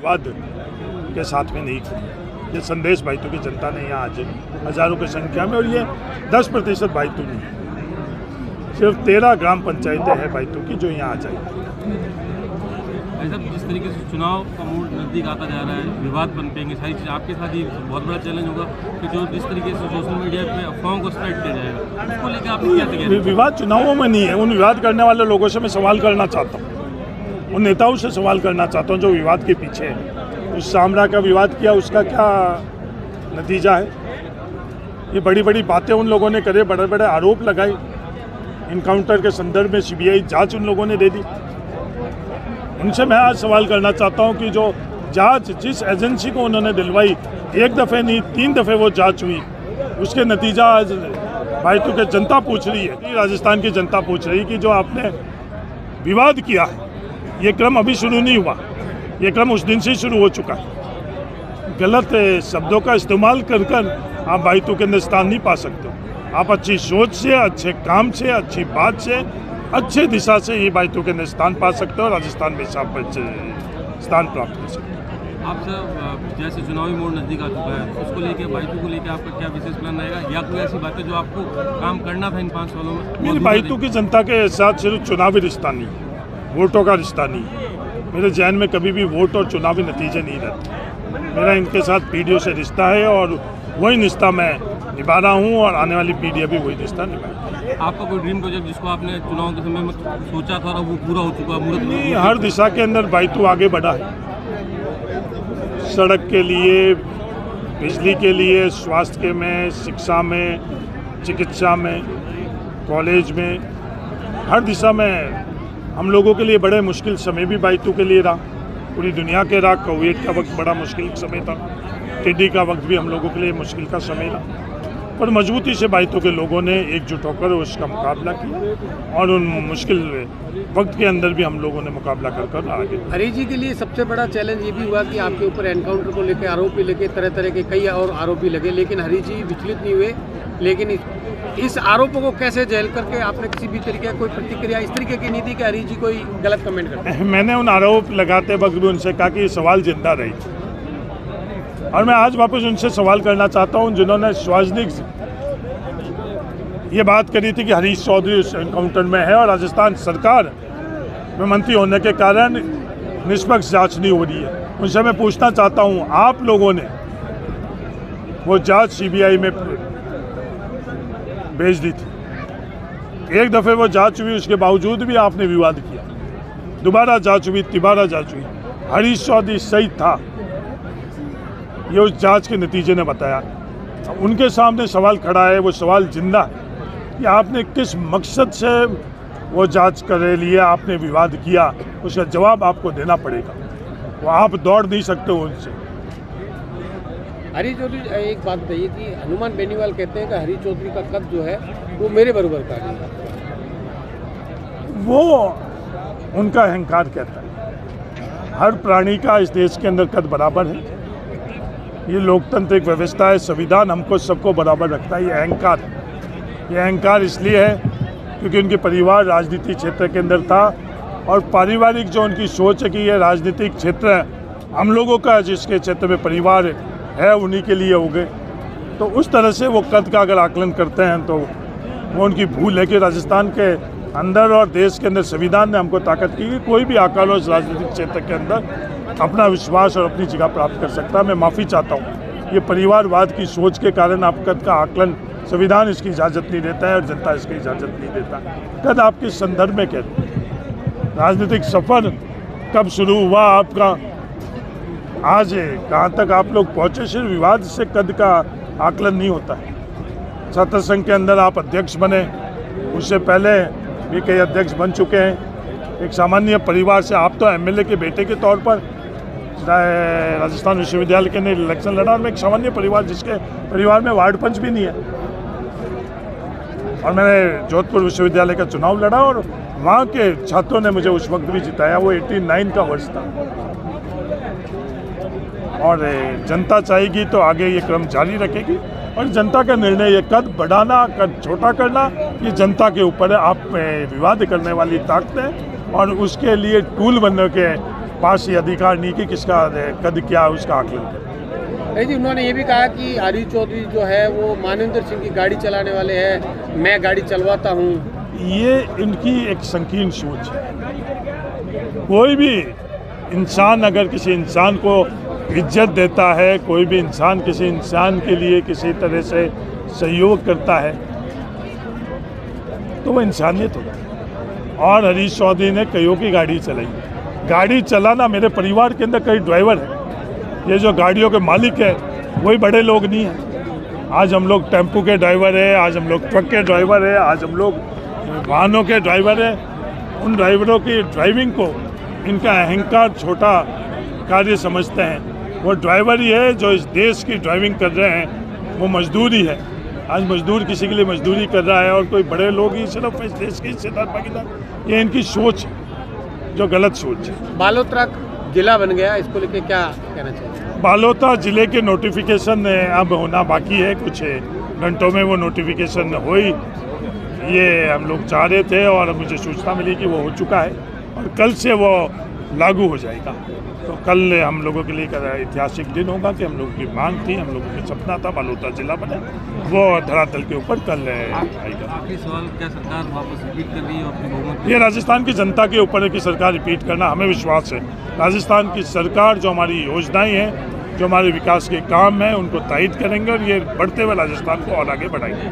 विवाद के साथ में नहीं की। ये संदेश भाईतू की जनता ने यहाँ आज हजारों की संख्या में, और ये 10% भाईतू नहीं, सिर्फ 13 ग्राम पंचायतें हैं भाईतू की जो यहाँ आ जाएगी। ऐसा जिस तरीके से चुनाव का मूड नज़दीक आता जा रहा है, विवाद पनपेंगे, सारी चीज़ आपके साथ ही बहुत बड़ा चैलेंज होगा कि जो जिस तरीके से सोशल मीडिया पे अफवाहों को स्प्रेड किया जाएगा, उसको लेकर आपने क्या तैयारी? विवाद चुनावों में नहीं है। उन विवाद करने वाले लोगों से मैं सवाल करना चाहता हूँ, उन नेताओं से सवाल करना चाहता हूँ जो विवाद के पीछे है। उस सामरा का विवाद किया, उसका क्या नतीजा है? ये बड़ी बड़ी बातें उन लोगों ने करे, बड़े बड़े आरोप लगाए, इनकाउंटर के संदर्भ में सीबीआई जांच उन लोगों ने दे दी। उनसे मैं आज सवाल करना चाहता हूं कि जो जांच जिस एजेंसी को उन्होंने दिलवाई, एक दफ़े नहीं 3 दफ़े वो जांच हुई, उसके नतीजा आज भाईतू के जनता पूछ रही है, राजस्थान की जनता पूछ रही है कि जो आपने विवाद किया है, ये क्रम अभी शुरू नहीं हुआ, ये क्रम उस दिन से ही शुरू हो चुका है। गलत शब्दों का इस्तेमाल कर कर आप भाईतू के अंदर स्थान नहीं पा सकते। आप अच्छी सोच से, अच्छे काम से, अच्छी बात से, अच्छे दिशा से ये भाईतू के अंदर स्थान पा सकते हो, राजस्थान में स्थान प्राप्त कर सकते हो। आप सर जैसे चुनावी मोड़ नज़दीक आ चुका है, उसको लेके भाईतू को लेके आपका क्या विशेष प्लान रहेगा, या कोई ऐसी बात है जो आपको काम करना था इन 5 सालों में? मेरी भाईतू की जनता के साथ सिर्फ चुनावी रिश्ता नहीं, वोटों का रिश्ता नहीं। मेरे जहन में कभी भी वोट और चुनावी नतीजे नहीं रहते। मेरा इनके साथ पीढ़ियों से रिश्ता है और वही रिश्ता मैं निभा रहा हूँ, और आने वाली पीढ़ियाँ भी वही रिश्ता निभाएगी। आपका कोई ड्रीम प्रोजेक्ट जिसको आपने चुनाव के समय में सोचा था और वो पूरा हो चुका है? हर दिशा के अंदर भाईतू आगे बढ़ा है। सड़क के लिए, बिजली के लिए, स्वास्थ्य में, शिक्षा में, चिकित्सा में, कॉलेज में, हर दिशा में हम लोगों के लिए बड़े मुश्किल समय भी भाईतू के लिए रहा। पूरी दुनिया के रहा। कोविड का वक्त बड़ा मुश्किल समय था, टिड्डी का वक्त भी हम लोगों के लिए मुश्किल का समय रहा, पर मजबूती से भाईतू के लोगों ने एकजुट होकर उसका मुकाबला किया, और उन मुश्किल वक्त के अंदर भी हम लोगों ने मुकाबला कर आगे। हरी जी के लिए सबसे बड़ा चैलेंज ये भी हुआ कि आपके ऊपर एनकाउंटर को लेकर आरोप भी लगे, तरह तरह के कई और आरोप भी लगे, लेकिन हरी जी विचलित नहीं हुए। लेकिन इस आरोपों को कैसे झेल करके आपने किसी भी तरीके का कोई प्रतिक्रिया इस तरीके की नहीं दी कि हरी जी कोई गलत कमेंट करते? मैंने उन आरोप लगाते वक्त भी उनसे कहा कि ये सवाल जिंदा रही, और मैं आज वापस उनसे सवाल करना चाहता हूं जिन्होंने सार्वजनिक ये बात करी थी कि हरीश चौधरी उस एनकाउंटर में है और राजस्थान सरकार में मंत्री होने के कारण निष्पक्ष जांच नहीं हो रही है। उनसे मैं पूछना चाहता हूं, आप लोगों ने वो जांच सीबीआई में भेज दी थी, एक दफ़े वो जांच हुई, उसके बावजूद भी आपने विवाद किया। दोबारा जांच हुई, तिबारा जांच हुई, हरीश चौधरी सही था, ये उस जांच के नतीजे ने बताया। उनके सामने सवाल खड़ा है, वो सवाल जिंदा है कि आपने किस मकसद से वो जांच कर लिए, आपने विवाद किया, उसका जवाब आपको देना पड़ेगा। वो आप दौड़ नहीं सकते हो उनसे। हरी चौधरी, एक बात बताइए कि हनुमान बेनीवाल कहते हैं कि हरी चौधरी का कद जो है वो मेरे बराबर का है। वो उनका अहंकार कहता है। हर प्राणी का इस देश के अंदर कद बराबर है। ये लोकतांत्रिक व्यवस्था है, संविधान हमको सबको बराबर रखता है। ये अहंकार है। ये अहंकार इसलिए है क्योंकि उनके परिवार राजनीतिक क्षेत्र के अंदर था, और पारिवारिक जो उनकी सोच है कि ये राजनीतिक क्षेत्र हम लोगों का, जिसके क्षेत्र में परिवार है उन्हीं के लिए हो गए, तो उस तरह से वो कद का अगर आकलन करते हैं तो वो उनकी भूल है कि राजस्थान के अंदर और देश के अंदर संविधान ने हमको ताकत की कि कोई भी आकर उस राजनीतिक क्षेत्र के अंदर अपना विश्वास और अपनी जगह प्राप्त कर सकता है। मैं माफ़ी चाहता हूँ, ये परिवारवाद की सोच के कारण आप कद का आकलन, संविधान इसकी इजाज़त नहीं देता है और जनता इसकी इजाज़त नहीं देता। कद आपके संदर्भ में कहते हैं, राजनीतिक सफ़र कब शुरू हुआ आपका, आज कहाँ तक आप लोग पहुँचे, सिर्फ विवाद से कद का आकलन नहीं होता है। छात्र संघ के अंदर आप अध्यक्ष बने, उससे पहले भी कई अध्यक्ष बन चुके हैं। एक सामान्य परिवार से आप तो एमएलए के बेटे के तौर पर राजस्थान विश्वविद्यालय के ने इलेक्शन लड़ा, और मैं एक सामान्य परिवार जिसके परिवार में वार्ड पंच भी नहीं है, और मैंने जोधपुर विश्वविद्यालय का चुनाव लड़ा और वहाँ के छात्रों ने मुझे उस वक्त भी जिताया। वो 89 का वर्ष था, और जनता चाहेगी तो आगे ये क्रम जारी रखेगी, और जनता का निर्णय, ये कद बढ़ाना कद छोटा करना, ये जनता के ऊपर है। आप विवाद करने वाली ताकतें और उसके लिए टूल बनने के पास ये अधिकार नहीं कि किसका कद क्या है उसका आकलन करें। नहीं जी, उन्होंने ये भी कहा कि हरीश चौधरी जो है वो मानिंदर सिंह की गाड़ी चलाने वाले हैं, मैं गाड़ी चलवाता हूँ। ये इनकी एक संकीर्ण सोच है। कोई भी इंसान अगर किसी इंसान को इज्जत देता है, कोई भी इंसान किसी इंसान के लिए किसी तरह से सहयोग करता है तो वो इंसानियत होती है। और हरीश चौधरी ने कईयों की गाड़ी चलाई। गाड़ी चलाना, मेरे परिवार के अंदर कई ड्राइवर हैं, ये जो गाड़ियों के मालिक है वही बड़े लोग नहीं हैं। आज हम लोग टेम्पो के ड्राइवर हैं, आज हम लोग ट्रक के ड्राइवर हैं, आज हम लोग वाहनों के ड्राइवर हैं। उन ड्राइवरों की ड्राइविंग को इनका अहंकार छोटा कार्य समझते हैं। वो ड्राइवर ही है जो इस देश की ड्राइविंग कर रहे हैं, वो मजदूर ही है। आज मजदूर किसी के लिए मजदूरी कर रहा है और कोई बड़े लोग ही सिर्फ इस देश के हिस्सेदार भागीदार, ये इनकी सोच है जो गलत सोच है। बालोतरा जिला बन गया, इसको लेके क्या कहना चाहिए? बालोतरा जिले के नोटिफिकेशन अब होना बाकी है, कुछ घंटों में वो नोटिफिकेशन हुई, ये हम लोग चाह रहे थे और मुझे सूचना मिली कि वो हो चुका है और कल से वो लागू हो जाएगा। तो कल हम लोगों के लिए एक ऐतिहासिक दिन होगा कि हम लोगों की मांग थी, हम लोगों का सपना था बालोतरा जिला बने, वो धरातल के ऊपर कल आएगा। आखिरी सवाल, क्या सरकार वापस रिपीट कर रही है अपनी बहुमत? ये राजस्थान की जनता के ऊपर है कि सरकार रिपीट करना, हमें विश्वास है राजस्थान की सरकार जो हमारी योजनाएं हैं, जो हमारे विकास के काम हैं, उनको तायद करेंगे और ये बढ़ते हुए राजस्थान को और आगे बढ़ाएंगे।